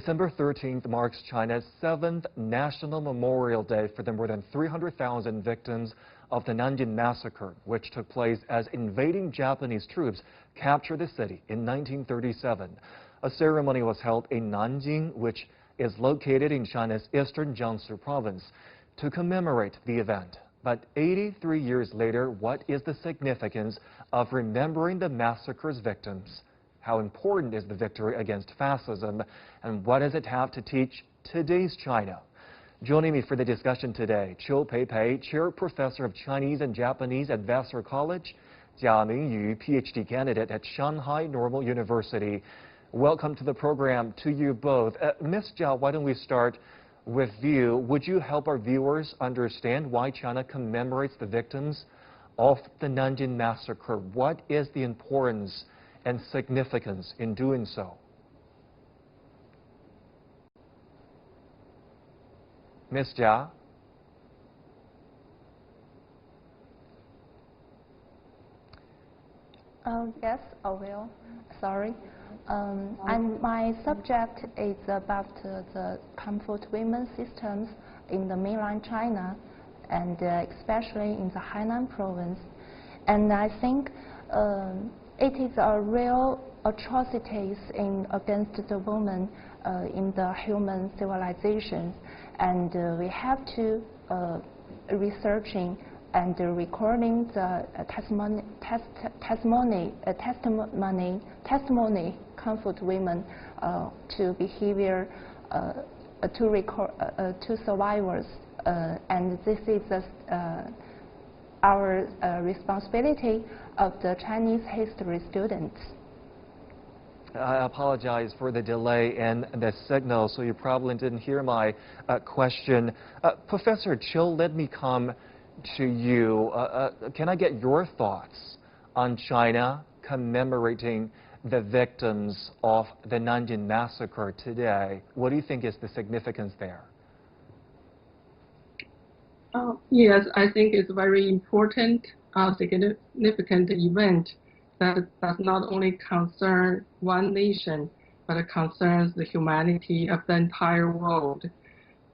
December 13th marks China's 7th National Memorial Day for the more than 300,000 victims of the Nanjing Massacre, which took place as invading Japanese troops captured the city in 1937. A ceremony was held in Nanjing, which is located in China's eastern Jiangsu province, to commemorate the event. But 83 years later, what is the significance of remembering the massacre's victims? How important is the victory against fascism, and what does it have to teach today's China? Joining me for the discussion today, Peipei, Chair Professor of Chinese and Japanese at Vassar College, Mingyu, Ph.D. candidate at Shanghai Normal University. Welcome to the program to you both. Ms. Jia, why don't we start with you? Would you help our viewers understand why China commemorates the victims of the Nanjing Massacre? What is the importance and significance in doing so? Ms. Jia? Yes, I will. Sorry. And my subject is about the comfort women systems in the mainland China, and especially in the Hainan province. And I think it is a real atrocities against the woman in the human civilization, and we have to researching and recording the testimony comfort women to behavior to record to survivors, and this is our responsibility of the Chinese history students. I apologize for the delay in the signal, so you probably didn't hear my question. Professor Chiu, let me come to you. Can I get your thoughts on China commemorating the victims of the Nanjing Massacre today? What do you think is the significance there? Yes, I think it's a very important, significant event that does not only concern one nation, but it concerns the humanity of the entire world.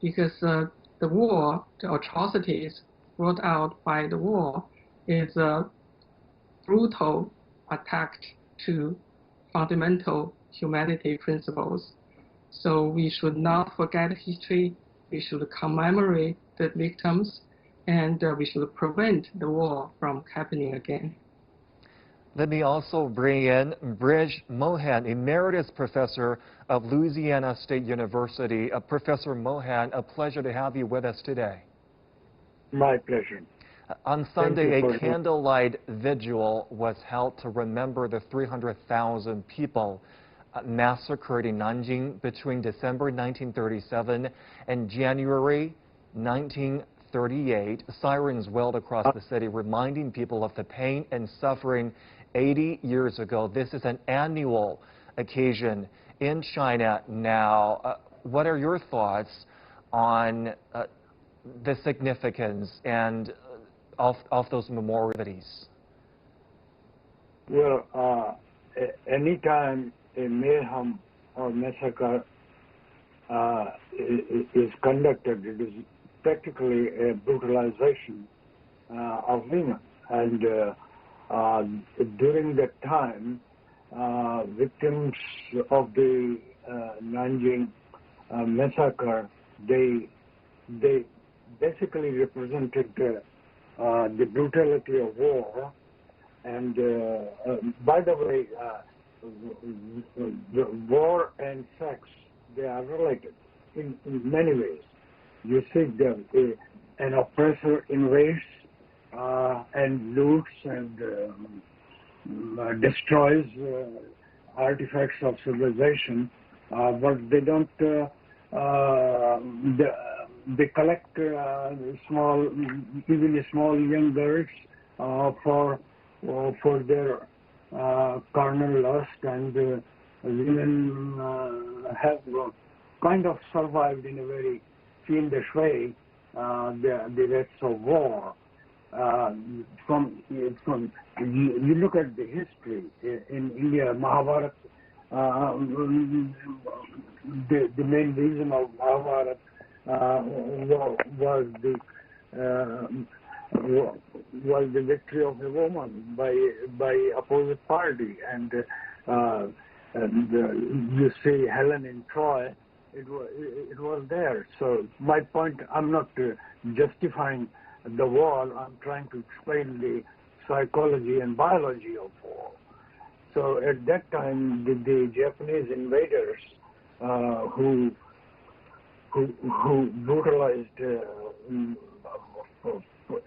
Because the war, the atrocities brought out by the war, is a brutal attack to fundamental humanity principles. So we should not forget history. We should commemorate the victims, and we should prevent the war from happening again. Let me also bring in Brij Mohan, Emeritus Professor of Louisiana State University. Professor Mohan, a pleasure to have you with us today. My pleasure. On Sunday, a candlelight vigil was held to remember the 300,000 people massacred in Nanjing between December 1937 and January 1938. Sirens wailed across the city, reminding people of the pain and suffering 80 years ago. This is an annual occasion in China now. What are your thoughts on the significance and of those memorials? Well, anytime a mayhem or massacre is conducted, it is practically a brutalization of women. And during that time, victims of the Nanjing massacre, they basically represented the brutality of war. And by the way, the war and sex, they are related in many ways. You see an oppressor invades and loots and destroys artifacts of civilization, but they don't. They collect even small young girls for their carnal lust, and women have kind of survived in a very fiendish way the rest of war. You look at the history in India, Mahabharata the main reason of Mahabharata was the victory of a woman by opposite party, and you see Helen in Troy, it was there. So my point, I'm not justifying the war. I'm trying to explain the psychology and biology of war. So at that time, the Japanese invaders who brutalized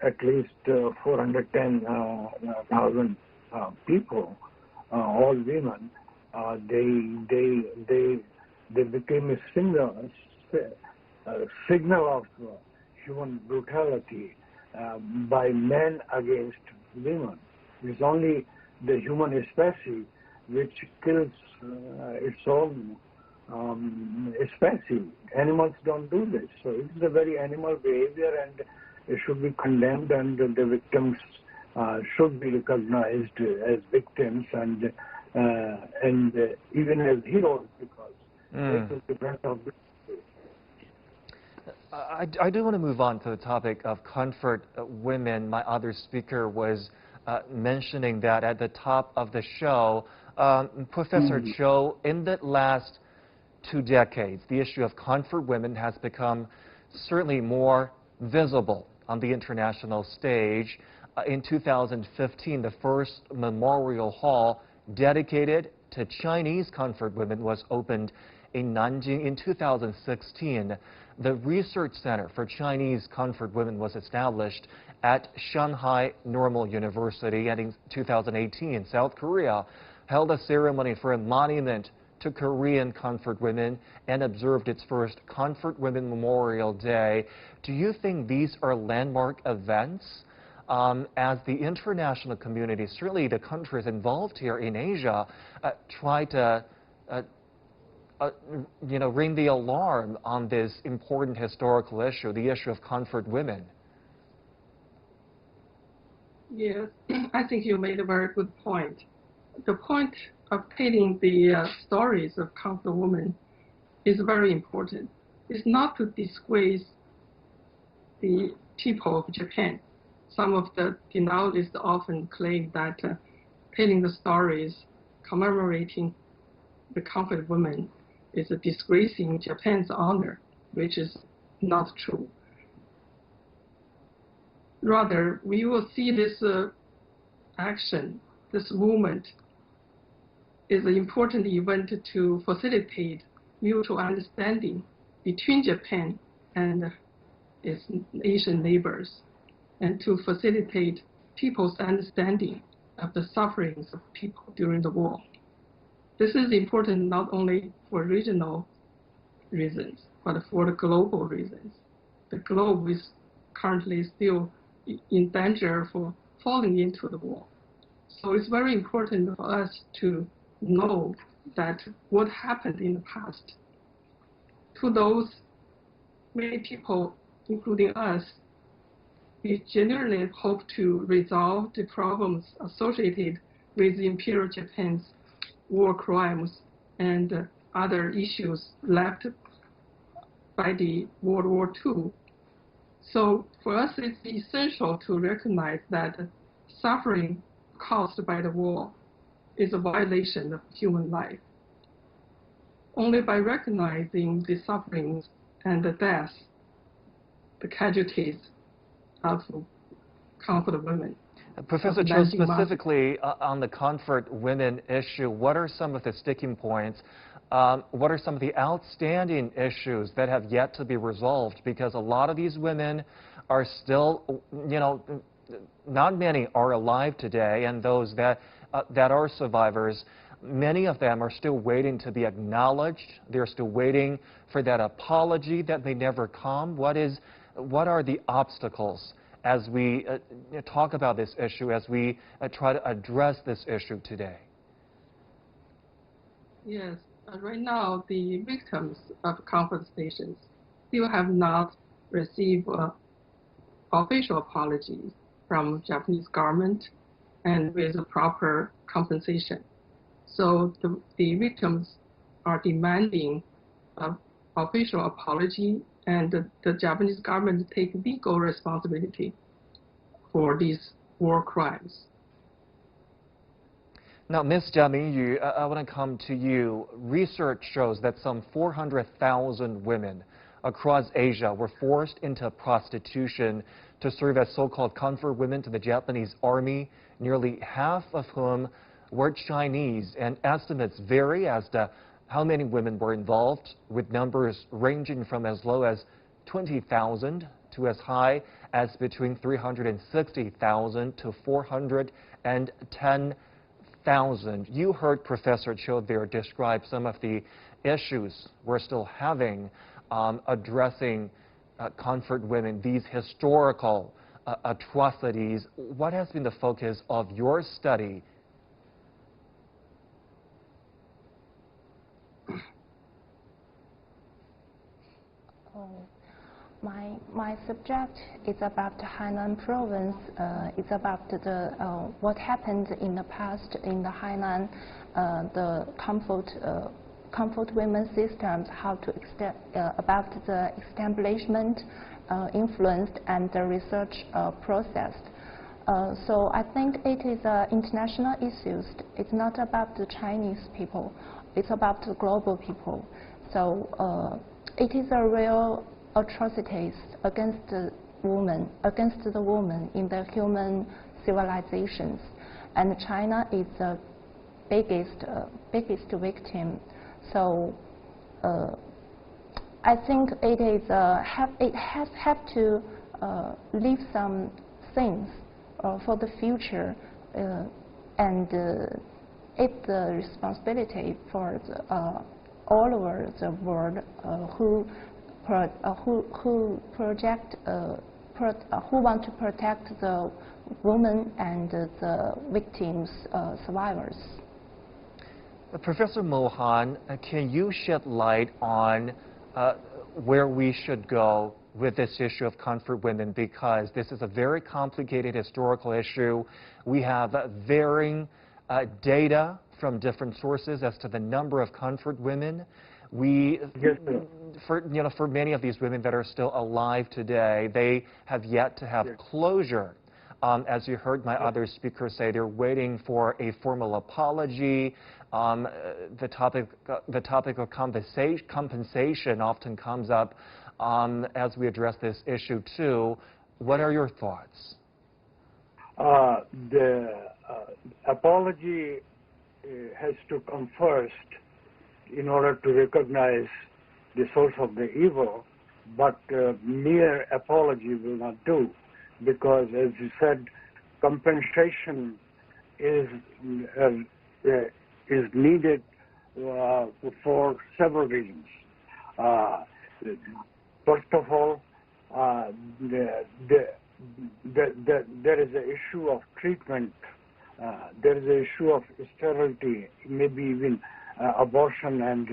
at least 410,000 people, all women, they became a signal of human brutality by men against women. It's only the human species which kills its own species. Animals don't do this. So it's a very animal behavior, and it should be condemned, and the victims should be recognized as victims and even as heroes, because this is the breath of the. I do want to move on to the topic of comfort women. My other speaker was mentioning that at the top of the show. Professor Cho, in the last 2 decades, the issue of comfort women has become certainly more visible on the international stage. In 2015, the first memorial hall dedicated to Chinese comfort women was opened in Nanjing. In 2016, the Research Center for Chinese Comfort Women was established at Shanghai Normal University, and in 2018, South Korea held a ceremony for a monument to Korean comfort women and observed its first Comfort Women Memorial Day. Do you think these are landmark events as the international community, certainly the countries involved here in Asia, try to ring the alarm on this important historical issue, the issue of comfort women? Yes, I think you made a very good point. The point of telling the stories of comfort women is very important. It's not to disgrace the people of Japan. Some of the denialists often claim that telling the stories commemorating the comfort women is disgracing Japan's honor, which is not true. Rather, we will see this action, this movement, is an important event to facilitate mutual understanding between Japan and its Asian neighbors, and to facilitate people's understanding of the sufferings of people during the war. This is important not only for regional reasons, but for the global reasons. The globe is currently still in danger for falling into the war. So it's very important for us to know that what happened in the past. To those many people, including us, we genuinely hope to resolve the problems associated with Imperial Japan's war crimes and other issues left by the World War II. So for us, it's essential to recognize that suffering caused by the war is a violation of human life. Only by recognizing the sufferings and the deaths, the casualties of comfort women. Professor Cho, specifically on the comfort women issue, what are some of the sticking points? What are some of the outstanding issues that have yet to be resolved? Because a lot of these women are still, not many are alive today, and those that are survivors, many of them are still waiting to be acknowledged. They're still waiting for that apology that may never come. What are the obstacles as we talk about this issue, as we try to address this issue today? Yes, right now the victims of comfort stations still have not received official apologies from Japanese government and with a proper compensation. So the victims are demanding official apology, and the Japanese government take legal responsibility for these war crimes. Now, Ms. Mingyu, I want to come to you. Research shows that some 400,000 women across Asia were forced into prostitution to serve as so-called comfort women to the Japanese army, nearly half of whom were Chinese, and estimates vary as to how many women were involved, with numbers ranging from as low as 20,000 to as high as between 360,000 to 410,000. You heard Professor Cho there describe some of the issues we're still having addressing comfort women, these historical atrocities. What has been the focus of your study? My subject is about Hainan province. It's about the what happened in the past in the Hainan, the comfort women systems, how to about the establishment, influence, and the research process. So I think it is international issues. It's not about the Chinese people. It's about the global people. So it is a real atrocities against the woman in the human civilizations, and China is the biggest victim. So I think it is it has to leave some things for the future, and it's the responsibility for all over the world who want to protect the women and the victims, survivors. Professor Mohan, can you shed light on where we should go with this issue of comfort women, because this is a very complicated historical issue. We have varying data from different sources as to the number of comfort women. For many of these women that are still alive today, they have yet to have closure. As you heard my other speakers say, they're waiting for a formal apology. The topic of compensation often comes up as we address this issue too. What are your thoughts? The apology has to come first in order to recognize the source of the evil, but mere apology will not do, because, as you said, compensation is needed for several reasons. First of all, there is an issue of treatment. There is an issue of sterility, maybe even abortion and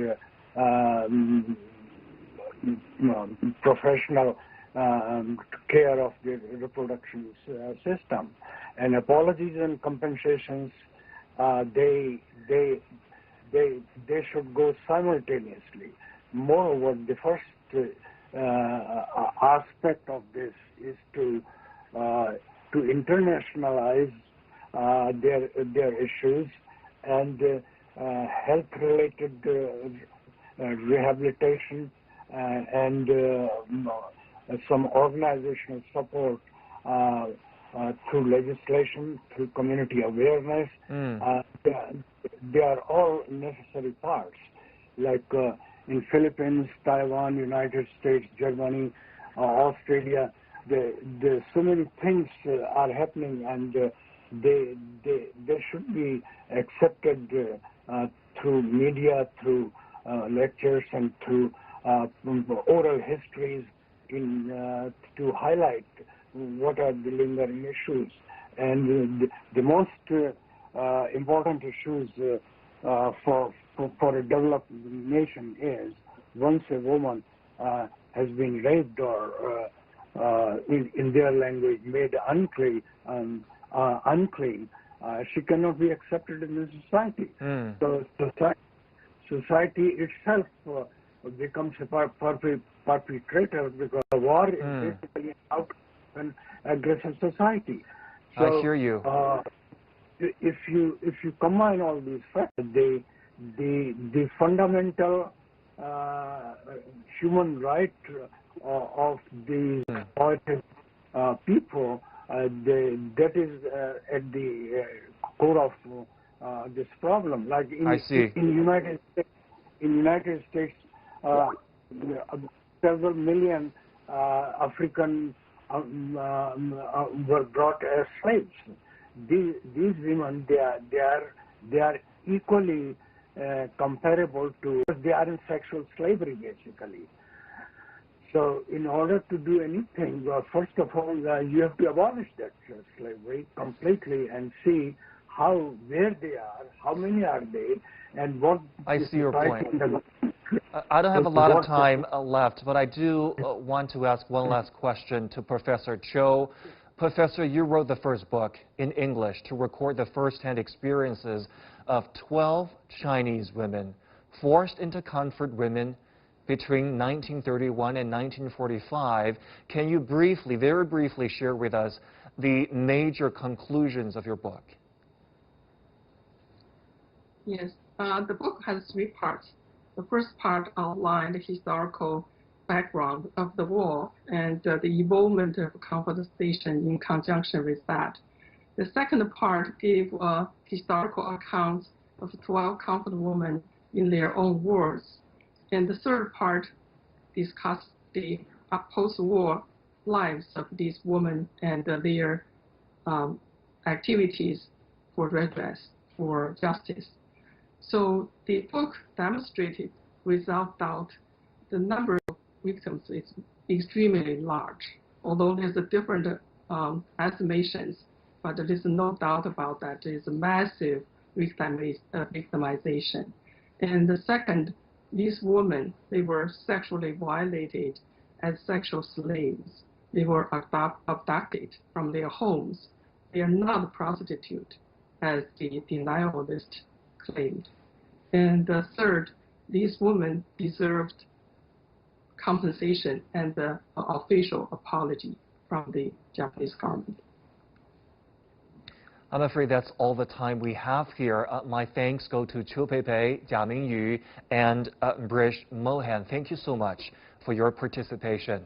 professional care of the reproduction system. And apologies and compensations, they should go simultaneously. Moreover, the first aspect of this is to internationalize their issues, and health-related rehabilitation and some organizational support through legislation, through community awareness. They are all necessary parts. Like in Philippines, Taiwan, United States, Germany, Australia, so many things are happening, and they should be accepted through media, through lectures, and through oral histories to highlight what are the lingering issues. And the most important issues for a developed nation is, once a woman has been raped or in their language made unclean, she cannot be accepted in the society. So society itself becomes a perpetrator, because the war is basically out of an aggressive society. So, I hear you. If you combine all these factors, the fundamental human right of these exploited people, that is at the core of this problem. Like in United States, several million African were brought as slaves. These women, they are equally comparable to, they are in sexual slavery basically. So in order to do anything, first of all, you have to abolish that slavery completely and see where they are, how many are they, and what. I see your point. I don't have a lot of time left, but I do want to ask one last question to Professor Cho. Professor, you wrote the first book in English to record the first-hand experiences of 12 Chinese women forced into comfort women between 1931 and 1945. Can you briefly, very briefly, share with us the major conclusions of your book? Yes, the book has 3 parts. The first part outlined the historical background of the war and the involvement of comfort station in conjunction with that. The second part gave a historical account of 12 comfort women in their own words. And the third part discussed the post-war lives of these women and their activities for redress, for justice. So the book demonstrated without doubt the number of victims is extremely large, although there's a different estimations, but there is no doubt about that. There is a massive victimization. And the second, these women, they were sexually violated as sexual slaves. They were abducted from their homes. They are not prostitutes, as the denialist claimed. And the third, these women deserved compensation and the official apology from the Japanese government. I'm afraid that's all the time we have here. My thanks go to Peipei, Mingyu, and Brij Mohan. Thank you so much for your participation.